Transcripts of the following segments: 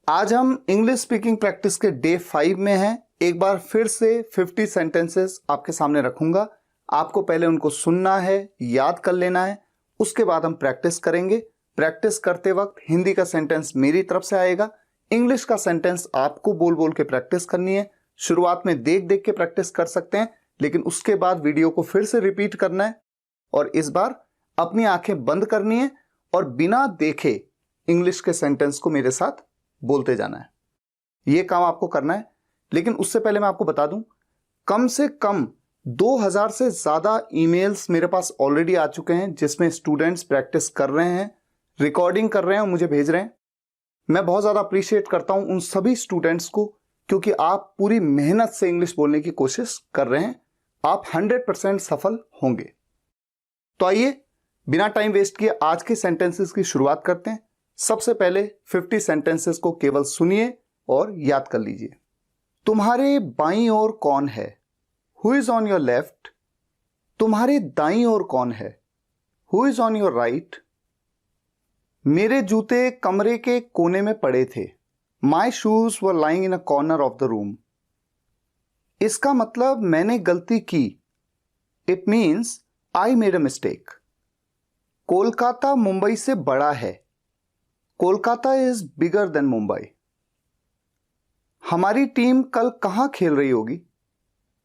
आज हम English speaking practice के डे 5 में हैं। एक बार फिर से 50 सेंटेंसेस आपके सामने रखूंगा। आपको पहले उनको सुनना है, याद कर लेना है, उसके बाद हम प्रैक्टिस करेंगे। प्रैक्टिस करते वक्त हिंदी का सेंटेंस मेरी तरफ से आएगा, इंग्लिश का सेंटेंस आपको बोल बोल के प्रैक्टिस करनी है। शुरुआत में देख देख के प्रैक्टिस कर सकते हैं, लेकिन उसके बाद वीडियो को फिर से रिपीट करना है और इस बार अपनी आंखें बंद करनी है और बिना देखे इंग्लिश के सेंटेंस को मेरे साथ बोलते जाना है। यह काम आपको करना है। लेकिन उससे पहले मैं आपको बता दूं, कम से कम 2000 से ज्यादा ईमेल्स मेरे पास ऑलरेडी आ चुके हैं जिसमें स्टूडेंट्स प्रैक्टिस कर रहे हैं, रिकॉर्डिंग कर रहे हैं और मुझे भेज रहे हैं। मैं बहुत ज्यादा अप्रिशिएट करता हूं उन सभी स्टूडेंट्स को, क्योंकि आप पूरी मेहनत से इंग्लिश बोलने की कोशिश कर रहे हैं। आप 100% सफल होंगे। तो आइए बिना टाइम वेस्ट किए आज के सेंटेंसेस की शुरुआत करते हैं। सबसे पहले 50 सेंटेंसेस को केवल सुनिए और याद कर लीजिए। तुम्हारे बाईं ओर कौन है? Who is on your left? तुम्हारे दाईं ओर कौन है? Who is on your right? मेरे जूते कमरे के कोने में पड़े थे। My shoes were lying in a corner of the room. इसका मतलब मैंने गलती की। It means I made a mistake. Kolkata Mumbai से बड़ा है। Kolkata is bigger than Mumbai. हमारी टीम कल कहां खेल रही होगी?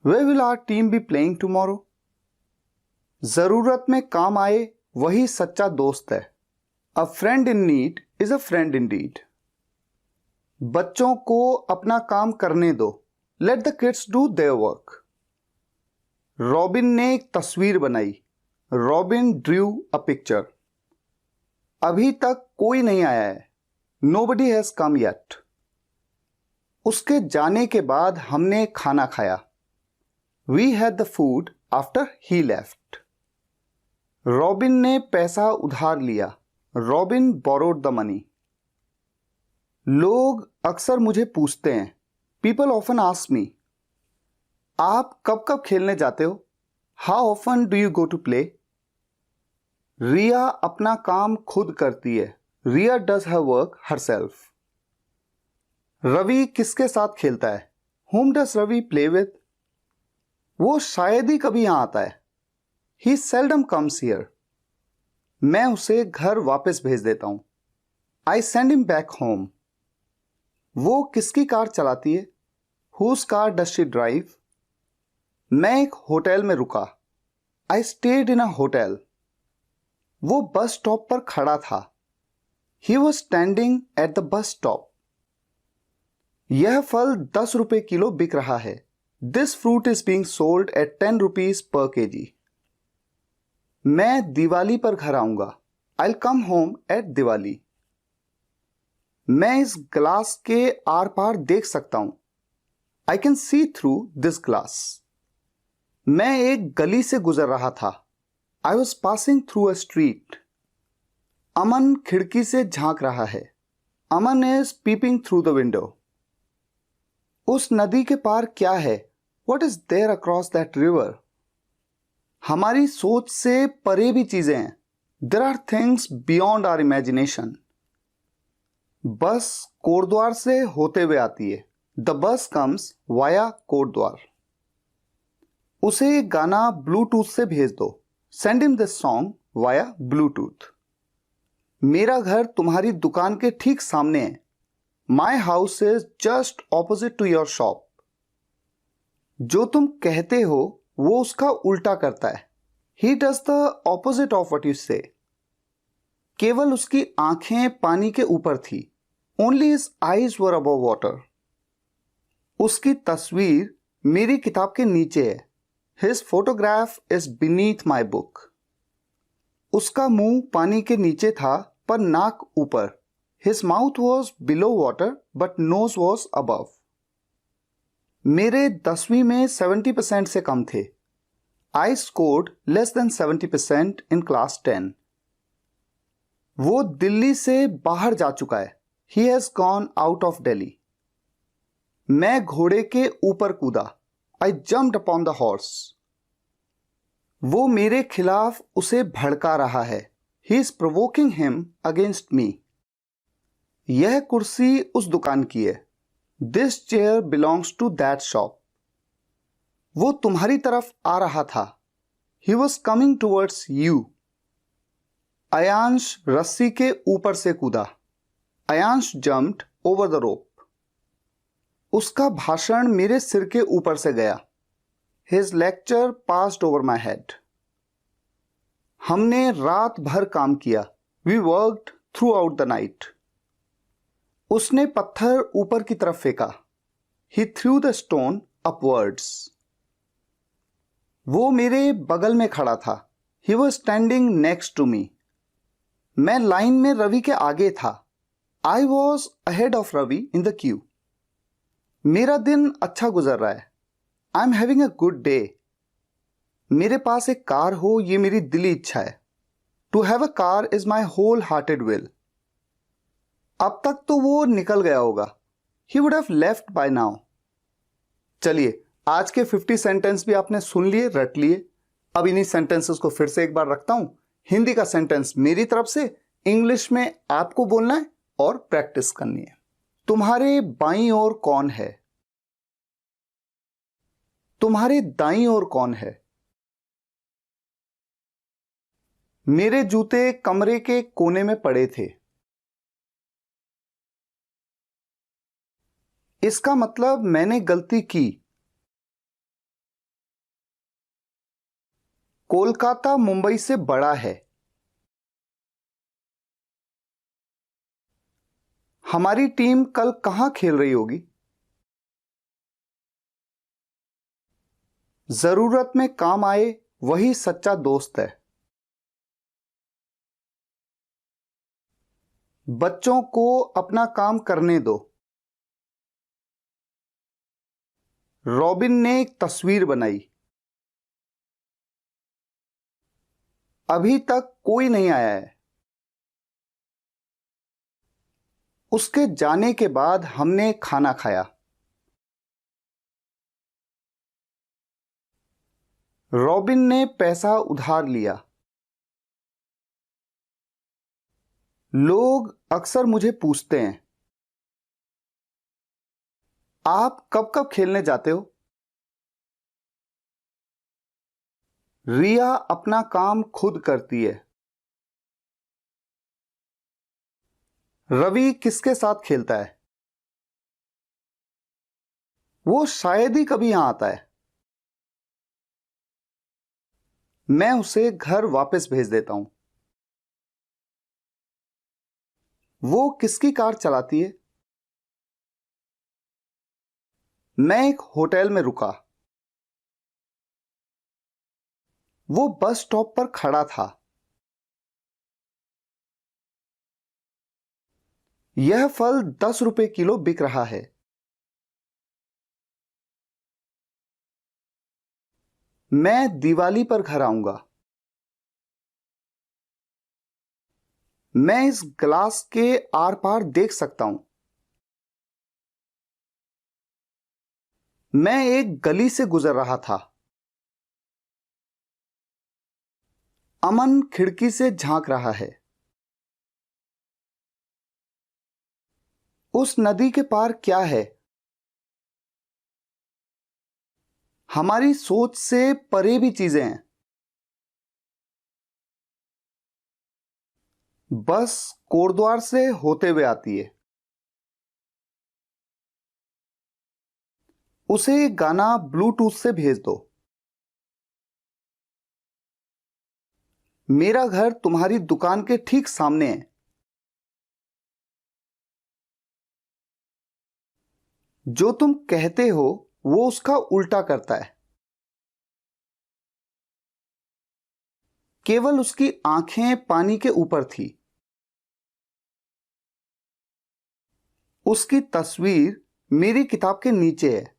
Where will our team be playing tomorrow? जरूरत में काम आए वही सच्चा दोस्त है। A friend in need is a friend indeed. बच्चों को अपना काम करने दो। Let the kids do their work. Robin ने एक तस्वीर बनाई। Robin drew a picture. अभी तक कोई नहीं आया है। Nobody has come yet. उसके जाने के बाद हमने खाना खाया। We had the food after he left. Robin ने पैसा उधार लिया। Robin borrowed the money. लोग अक्सर मुझे पूछते हैं। People often ask me. आप कब कब खेलने जाते हो? How often do you go to play? Riya अपना काम खुद करती है। Riya does her work herself. Ravi किसके साथ खेलता है? Whom does Ravi play with? वो शायद ही कभी यहां आता है। He seldom comes here. मैं उसे घर वापस भेज देता हूं। I send him back home. वो किसकी कार चलाती है? Whose car does she drive? मैं एक होटल में रुका। I stayed in a hotel. वो बस स्टॉप पर खड़ा था। He was standing at the bus stop. यह फल 10 रुपए किलो बिक रहा है। This fruit is being sold at 10 rupees per kg. मैं दिवाली पर घर आऊंगा। I'll come home at Diwali. मैं इस ग्लास के आर पार देख सकता हूं। I can see through this glass. मैं एक गली से गुजर रहा था। I was passing through a street. अमन खिड़की से झांक रहा है। अमन is peeping through the window. उस नदी के पार क्या है? What is there across that river? हमारी सोच से परे भी चीजें हैं। There are things beyond our imagination. बस कोटद्वार से होते हुए आती है। The bus comes via Kotdwar. उसे गाना ब्लूटूथ से भेज दो। Send him this song via Bluetooth. मेरा घर तुम्हारी दुकान के ठीक सामने है। My house is just opposite to your shop. जो तुम कहते हो वो उसका उल्टा करता है। He does the opposite of what you say. केवल उसकी आंखें पानी के ऊपर थी। Only his eyes were above water. उसकी तस्वीर मेरी किताब के नीचे है। His photograph is beneath my book. उसका मुंह पानी के नीचे था पर नाक ऊपर। His mouth was below water but nose was above. मेरे 10वीं में 70% से कम थे। I scored less than 70% in class 10. वो दिल्ली से बाहर जा चुका है। He has gone out of Delhi. मैं घोड़े के ऊपर कूदा। I jumped upon the horse. वो मेरे खिलाफ उसे भड़का रहा है। He is provoking him against me. यह कुर्सी उस दुकान की है। This chair belongs to that shop. वो तुम्हारी तरफ आ रहा था। He was coming towards you. Ayansh रस्सी के ऊपर से कूदा। Ayansh jumped over the rope. उसका भाषण मेरे सिर के ऊपर से गया। His lecture passed over my head. हमने रात भर काम किया। We worked throughout the night. उसने पत्थर ऊपर की तरफ फेंका। He threw the stone upwards. वो मेरे बगल में खड़ा था। He was standing next to me. मैं लाइन में रवि के आगे था। I was ahead of Ravi in the queue. मेरा दिन अच्छा गुजर रहा है। I am having a good day. मेरे पास एक कार हो, ये मेरी दिली इच्छा है। To have a car is my whole hearted will. अब तक तो वो निकल गया होगा। He would have left by now. चलिए, आज के 50 सेंटेंस भी आपने सुन लिए, रट लिए। अब इन्हीं सेंटेंसेस को फिर से एक बार रखता हूं। हिंदी का सेंटेंस मेरी तरफ से, इंग्लिश में आपको बोलना है और प्रैक्टिस करनी है। तुम्हारे बाईं ओर कौन है? तुम्हारे दाईं ओर कौन है? मेरे जूते कमरे के कोने में पड़े थे। इसका मतलब मैंने गलती की। कोलकाता मुंबई से बड़ा है। हमारी टीम कल कहां खेल रही होगी? जरूरत में काम आए वही सच्चा दोस्त है। बच्चों को अपना काम करने दो। रॉबिन ने एक तस्वीर बनाई। अभी तक कोई नहीं आया है। उसके जाने के बाद हमने खाना खाया। रॉबिन ने पैसा उधार लिया। लोग अक्सर मुझे पूछते हैं, आप कब कब खेलने जाते हो? रिया अपना काम खुद करती है। रवि किसके साथ खेलता है? वो शायद ही कभी यहां आता है। मैं उसे घर वापस भेज देता हूं। वो किसकी कार चलाती है? मैं एक होटल में रुका। वो बस स्टॉप पर खड़ा था। यह फल 10 रुपए किलो बिक रहा है। मैं दिवाली पर घर आऊंगा। मैं इस ग्लास के आर पार देख सकता हूं। मैं एक गली से गुजर रहा था। अमन खिड़की से झांक रहा है। उस नदी के पार क्या है? हमारी सोच से परे भी चीजें हैं। बस कोटद्वार से होते हुए आती है। उसे एक गाना ब्लूटूथ से भेज दो। मेरा घर तुम्हारी दुकान के ठीक सामने है। जो तुम कहते हो वो उसका उल्टा करता है। केवल उसकी आंखें पानी के ऊपर थी। उसकी तस्वीर मेरी किताब के नीचे है।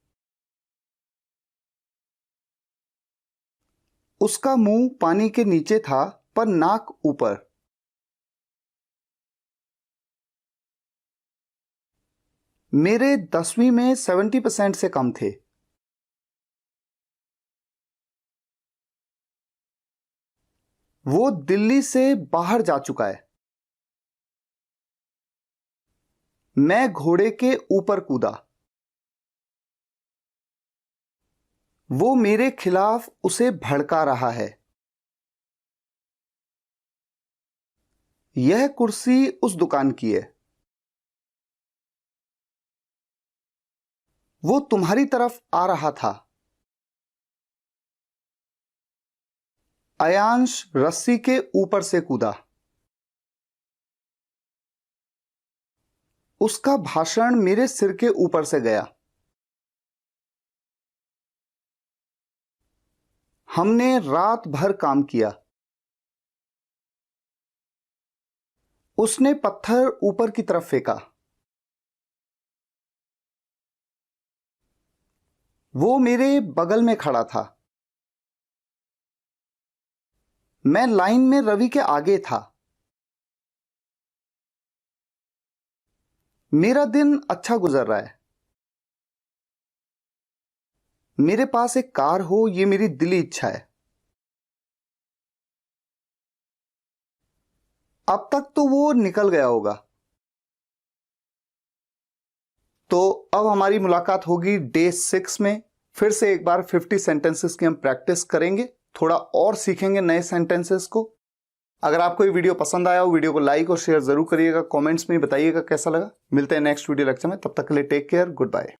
उसका मुंह पानी के नीचे था पर नाक ऊपर। मेरे 10वीं में 70% से कम थे। वो दिल्ली से बाहर जा चुका है। मैं घोड़े के ऊपर कूदा। वो मेरे खिलाफ उसे भड़का रहा है। यह कुर्सी उस दुकान की है। वो तुम्हारी तरफ आ रहा था। अयांश रस्सी के ऊपर से कूदा। उसका भाषण मेरे सिर के ऊपर से गया। हमने रात भर काम किया। उसने पत्थर ऊपर की तरफ फेंका। वो मेरे बगल में खड़ा था। मैं लाइन में रवि के आगे था। मेरा दिन अच्छा गुजर रहा है। मेरे पास एक कार हो, ये मेरी दिली इच्छा है। अब तक तो वो निकल गया होगा। तो अब हमारी मुलाकात होगी डे 6 में। फिर से एक बार 50 सेंटेंसेस की हम प्रैक्टिस करेंगे, थोड़ा और सीखेंगे नए सेंटेंसेस को। अगर आपको ये वीडियो पसंद आया हो, वीडियो को लाइक और शेयर जरूर करिएगा। कमेंट्स में बताइएगा कैसा लगा। मिलते हैं नेक्स्ट वीडियो लेक्चर में, तब तक के लिए टेक केयर, गुड बाय।